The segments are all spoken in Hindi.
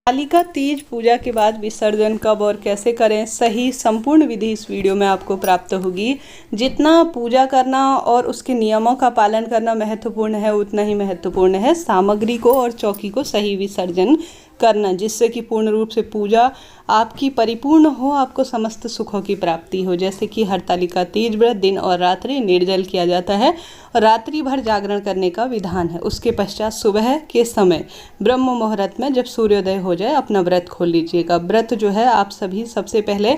कालिका तीज पूजा के बाद विसर्जन कब और कैसे करें, सही संपूर्ण विधि इस वीडियो में आपको प्राप्त होगी। जितना पूजा करना और उसके नियमों का पालन करना महत्वपूर्ण है, उतना ही महत्वपूर्ण है सामग्री को और चौकी को सही विसर्जन करना, जिससे कि पूर्ण रूप से पूजा आपकी परिपूर्ण हो, आपको समस्त सुखों की प्राप्ति हो। जैसे कि हरतालिका तीज व्रत दिन और रात्रि निर्जल किया जाता है और रात्रि भर जागरण करने का विधान है। उसके पश्चात सुबह के समय ब्रह्म मुहूर्त में जब सूर्योदय हो जाए अपना व्रत खोल लीजिएगा। व्रत जो है आप सभी सबसे पहले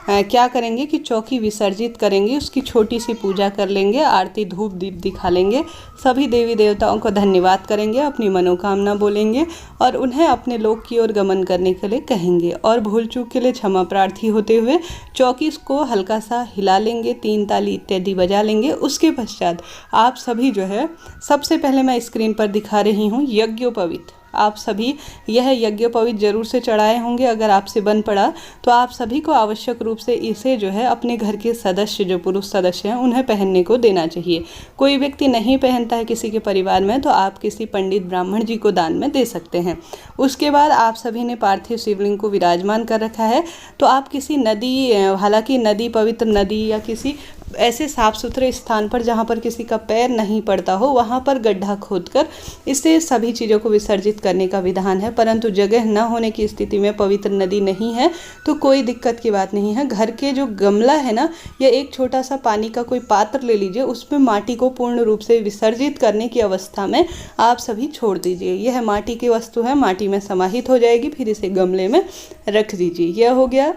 क्या करेंगे कि चौकी विसर्जित करेंगे, उसकी छोटी सी पूजा कर लेंगे, आरती धूप दीप दिखा लेंगे, सभी देवी देवताओं को धन्यवाद करेंगे, अपनी मनोकामना बोलेंगे और उन्हें अपने लोक की ओर गमन करने के लिए कहेंगे और भूल चूक के लिए क्षमा प्रार्थी होते हुए चौकी को हल्का सा हिला लेंगे, 3 ताली इत्यादि बजा लेंगे। उसके पश्चात आप सभी जो है सबसे पहले मैं स्क्रीन पर दिखा रही हूँ यज्ञोपवीत, आप सभी यह यज्ञोपवीत जरूर से चढ़ाए होंगे। अगर आपसे बन पड़ा तो आप सभी को आवश्यक रूप से इसे जो है अपने घर के सदस्य, जो पुरुष सदस्य हैं, उन्हें पहनने को देना चाहिए। कोई व्यक्ति नहीं पहनता है किसी के परिवार में तो आप किसी पंडित ब्राह्मण जी को दान में दे सकते हैं। उसके बाद आप सभी ने पार्थिव शिवलिंग को विराजमान कर रखा है तो आप किसी नदी, हालांकि नदी पवित्र नदी या किसी ऐसे साफ सुथरे स्थान पर जहाँ पर किसी का पैर नहीं पड़ता हो, वहाँ पर गड्ढा खोदकर इससे सभी चीज़ों को विसर्जित करने का विधान है। परंतु जगह न होने की स्थिति में, पवित्र नदी नहीं है तो कोई दिक्कत की बात नहीं है। घर के जो गमला है ना, या एक छोटा सा पानी का कोई पात्र ले लीजिए, उसमें माटी को पूर्ण रूप से विसर्जित करने की अवस्था में आप सभी छोड़ दीजिए। यह माटी की वस्तु है, माटी में समाहित हो जाएगी, फिर इसे गमले में रख दीजिए। यह हो गया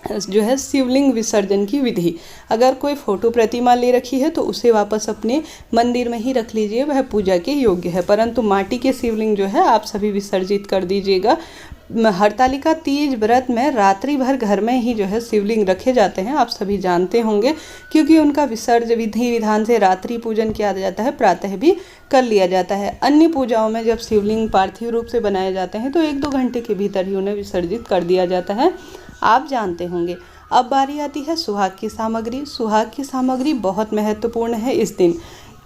जो है शिवलिंग विसर्जन की विधि। अगर कोई फोटो प्रतिमा ले रखी है तो उसे वापस अपने मंदिर में ही रख लीजिए, वह पूजा के योग्य है। परंतु माटी के शिवलिंग जो है आप सभी विसर्जित कर दीजिएगा। हरतालिका तीज व्रत में रात्रि भर घर में ही जो है शिवलिंग रखे जाते हैं, आप सभी जानते होंगे, क्योंकि उनका विसर्जन विधि विधान से रात्रि पूजन किया जाता है, प्रातः भी कर लिया जाता है। अन्य पूजाओं में जब शिवलिंग पार्थिव रूप से बनाए जाते हैं तो 1-2 घंटे के भीतर ही उन्हें विसर्जित कर दिया जाता है, आप जानते होंगे। अब बारी आती है सुहाग की सामग्री। सुहाग की सामग्री बहुत महत्वपूर्ण है। इस दिन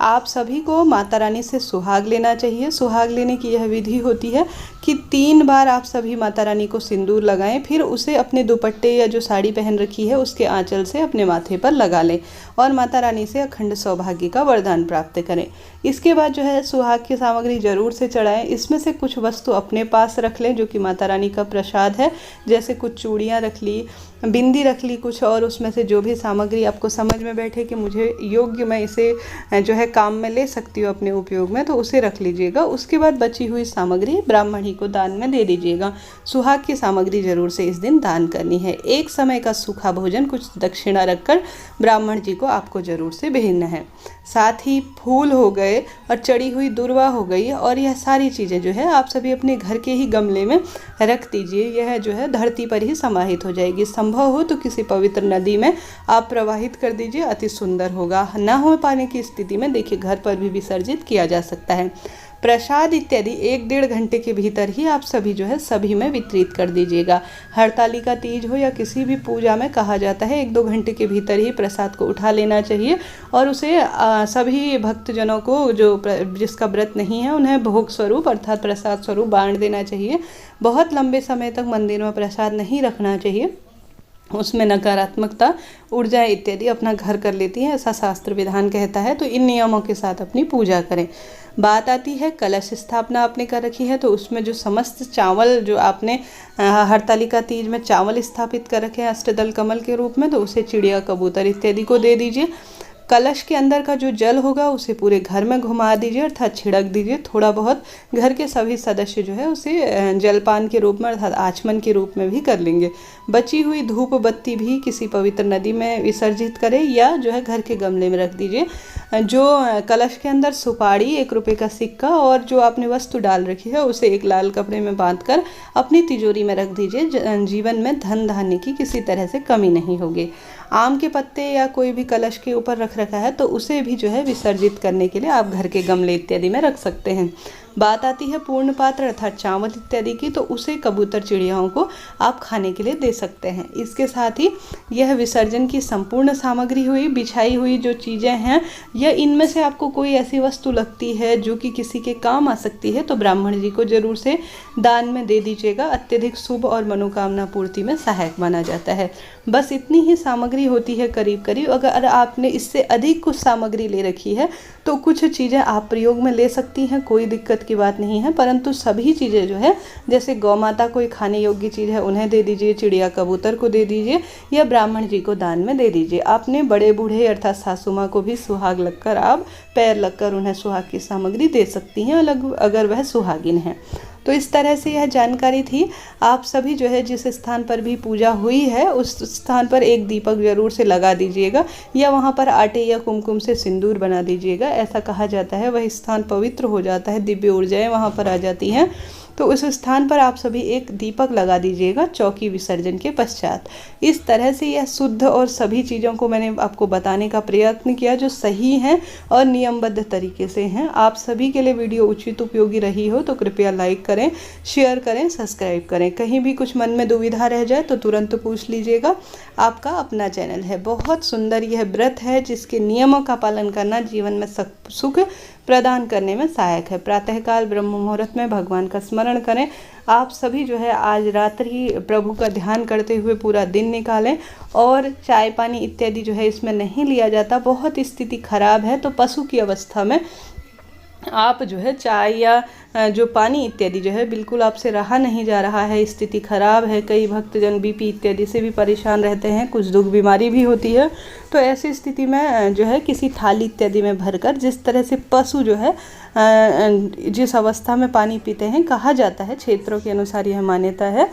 आप सभी को माता रानी से सुहाग लेना चाहिए। सुहाग लेने की यह विधि होती है कि 3 बार आप सभी माता रानी को सिंदूर लगाएं, फिर उसे अपने दुपट्टे या जो साड़ी पहन रखी है उसके आंचल से अपने माथे पर लगा लें और माता रानी से अखंड सौभाग्य का वरदान प्राप्त करें। इसके बाद जो है सुहाग की सामग्री जरूर से चढ़ाएं। इसमें से कुछ वस्तु अपने पास रख लें जो कि माता रानी का प्रसाद है, जैसे कुछ चूड़ियाँ रख ली, बिंदी रख ली कुछ, और उसमें से जो भी सामग्री आपको समझ में बैठे कि मुझे योग्य, मैं इसे जो है काम में ले सकती हूँ अपने उपयोग में, तो उसे रख लीजिएगा। उसके बाद बची हुई सामग्री ब्राह्मण ही को दान में दे दीजिएगा। सुहाग की सामग्री जरूर से इस दिन दान करनी है। एक समय का सूखा भोजन, कुछ दक्षिणा रखकर ब्राह्मण जी को आपको जरूर से भेजना है। साथ ही फूल हो गए और चढ़ी हुई दुर्वा हो गई, और यह सारी चीज़ें जो है आप सभी अपने घर के ही गमले में रख दीजिए। यह जो है धरती पर ही समाहित हो जाएगी। संभव हो तो किसी पवित्र नदी में आप प्रवाहित कर दीजिए, अति सुंदर होगा। न हो पाने की स्थिति में देखिए घर पर भी विसर्जित किया जा सकता है। प्रसाद इत्यादि 1-1.5 घंटे के भीतर ही आप सभी जो है सभी में वितरित कर दीजिएगा। हरतालिका तीज हो या किसी भी पूजा में कहा जाता है 1-2 घंटे के भीतर ही प्रसाद को उठा लेना चाहिए और उसे सभी भक्तजनों को, जो जिसका व्रत नहीं है, उन्हें भोग स्वरूप अर्थात प्रसाद स्वरूप बांट देना चाहिए। बहुत लंबे समय तक मंदिर में प्रसाद नहीं रखना चाहिए, उसमें नकारात्मकता, ऊर्जा इत्यादि अपना घर कर लेती है, ऐसा शास्त्र विधान कहता है। तो इन नियमों के साथ अपनी पूजा करें। बात आती है कलश स्थापना आपने कर रखी है तो उसमें जो समस्त चावल जो आपने हरतालिका तीज में चावल स्थापित कर रखे हैं अष्टदल कमल के रूप में, तो उसे चिड़िया, कबूतर इत्यादि को दे दीजिए। कलश के अंदर का जो जल होगा उसे पूरे घर में घुमा दीजिए अर्थात छिड़क दीजिए। थोड़ा बहुत घर के सभी सदस्य जो है उसे जलपान के रूप में अर्थात आचमन के रूप में भी कर लेंगे। बची हुई धूप बत्ती भी किसी पवित्र नदी में विसर्जित करें या जो है घर के गमले में रख दीजिए। जो कलश के अंदर सुपारी, 1 रुपये का सिक्का और जो आपने वस्तु डाल रखी है उसे एक लाल कपड़े में बांधकर अपनी तिजोरी में रख दीजिए। जीवन में धन धान्य की किसी तरह से कमी नहीं होगी। आम के पत्ते या कोई भी कलश के ऊपर रख रखा है तो उसे भी जो है विसर्जित करने के लिए आप घर के गमले इत्यादि में रख सकते हैं। बात आती है पूर्ण पात्र अर्थात चावल इत्यादि की, तो उसे कबूतर चिड़ियाओं को आप खाने के लिए दे सकते हैं। इसके साथ ही यह विसर्जन की संपूर्ण सामग्री हुई, बिछाई हुई जो चीज़ें हैं, या इनमें से आपको कोई ऐसी वस्तु लगती है जो कि किसी के काम आ सकती है, तो ब्राह्मण जी को जरूर से दान में दे दीजिएगा। अत्यधिक शुभ और मनोकामना पूर्ति में सहायक माना जाता है। बस इतनी ही सामग्री होती है करीब करीब। अगर आपने इससे अधिक कुछ सामग्री ले रखी है तो कुछ चीज़ें आप प्रयोग में ले सकती हैं, कोई दिक्कत की बात नहीं है, परंतु सभी चीज़ें जो है, जैसे गौ माता कोई खाने योग्य चीज़ है उन्हें दे दीजिए, चिड़िया कबूतर को दे दीजिए, या ब्राह्मण जी को दान में दे दीजिए। आपने बड़े बूढ़े अर्थात सासू माँ को भी सुहाग लगकर, आप पैर लगकर उन्हें सुहाग की सामग्री दे सकती हैं, अलग अगर वह सुहागिन है। तो इस तरह से यह जानकारी थी। आप सभी जो है जिस स्थान पर भी पूजा हुई है उस स्थान पर एक दीपक जरूर से लगा दीजिएगा, या वहाँ पर आटे या कुमकुम से सिंदूर बना दीजिएगा। ऐसा कहा जाता है वह स्थान पवित्र हो जाता है, दिव्य ऊर्जाएं वहाँ पर आ जाती हैं। तो उस स्थान पर आप सभी एक दीपक लगा दीजिएगा चौकी विसर्जन के पश्चात। इस तरह से यह शुद्ध और सभी चीज़ों को मैंने आपको बताने का प्रयत्न किया जो सही हैं और नियमबद्ध तरीके से हैं। आप सभी के लिए वीडियो उचित उपयोगी रही हो तो कृपया लाइक करें, शेयर करें, सब्सक्राइब करें। कहीं भी कुछ मन में दुविधा रह जाए तो तुरंत पूछ लीजिएगा। आपका अपना चैनल है। बहुत सुंदर यह व्रत है जिसके नियमों का पालन करना जीवन में सुख प्रदान करने में सहायक है। प्रातःकाल ब्रह्म मुहूर्त में भगवान का स्मरण करें। आप सभी जो है आज रात्रि प्रभु का ध्यान करते हुए पूरा दिन निकालें, और चाय पानी इत्यादि जो है इसमें नहीं लिया जाता। बहुत स्थिति खराब है तो पशु की अवस्था में आप जो है चाय या जो पानी इत्यादि जो है बिल्कुल आपसे रहा नहीं जा रहा है, स्थिति खराब है। कई भक्तजन बीपी इत्यादि से भी परेशान रहते हैं, कुछ दुख बीमारी भी होती है। तो ऐसी स्थिति में जो है किसी थाली इत्यादि में भरकर, जिस तरह से पशु जो है जिस अवस्था में पानी पीते हैं, कहा जाता है क्षेत्रों के अनुसार यह मान्यता है,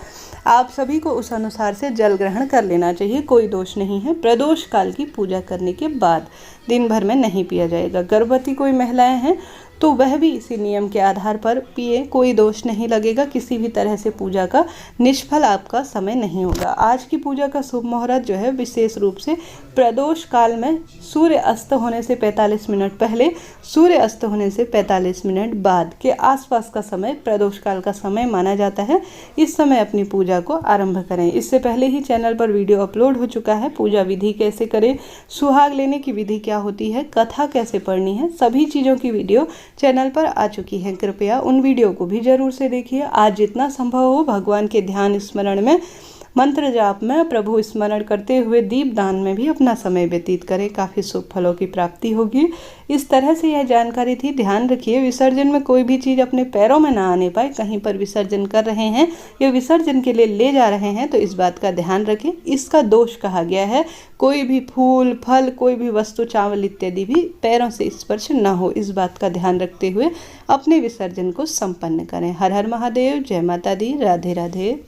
आप सभी को उस अनुसार से जल ग्रहण कर लेना चाहिए, कोई दोष नहीं है। प्रदोष काल की पूजा करने के बाद दिन भर में नहीं पिया जाएगा। गर्भवती कोई महिलाएं हैं तो वह भी इसी नियम के आधार पर पिए, कोई दोष नहीं लगेगा। किसी भी तरह से पूजा का निष्फल आपका समय नहीं होगा। आज की पूजा का शुभ मुहूर्त जो है विशेष रूप से प्रदोष काल में सूर्य अस्त होने से 45 मिनट पहले, सूर्य अस्त होने से 45 मिनट बाद के आसपास का समय प्रदोष काल का समय माना जाता है। इस समय अपनी पूजा को आरंभ करें। इससे पहले ही चैनल पर वीडियो अपलोड हो चुका है। पूजा विधि कैसे करें, सुहाग लेने की विधि क्या होती है, कथा कैसे पढ़नी है, सभी चीज़ों की वीडियो चैनल पर आ चुकी है। कृपया उन वीडियो को भी जरूर से देखिए। आज जितना संभव हो भगवान के ध्यान स्मरण में, मंत्र जाप में, प्रभु स्मरण करते हुए दीप दान में भी अपना समय व्यतीत करें, काफ़ी शुभ फलों की प्राप्ति होगी। इस तरह से यह जानकारी थी। ध्यान रखिए विसर्जन में कोई भी चीज़ अपने पैरों में ना आने पाए। कहीं पर विसर्जन कर रहे हैं या विसर्जन के लिए ले जा रहे हैं तो इस बात का ध्यान रखें, इसका दोष कहा गया है। कोई भी फूल फल, कोई भी वस्तु, चावल इत्यादि भी पैरों से स्पर्श न हो, इस बात का ध्यान रखते हुए अपने विसर्जन को संपन्न करें। हर हर महादेव, जय माता दी, राधे राधे।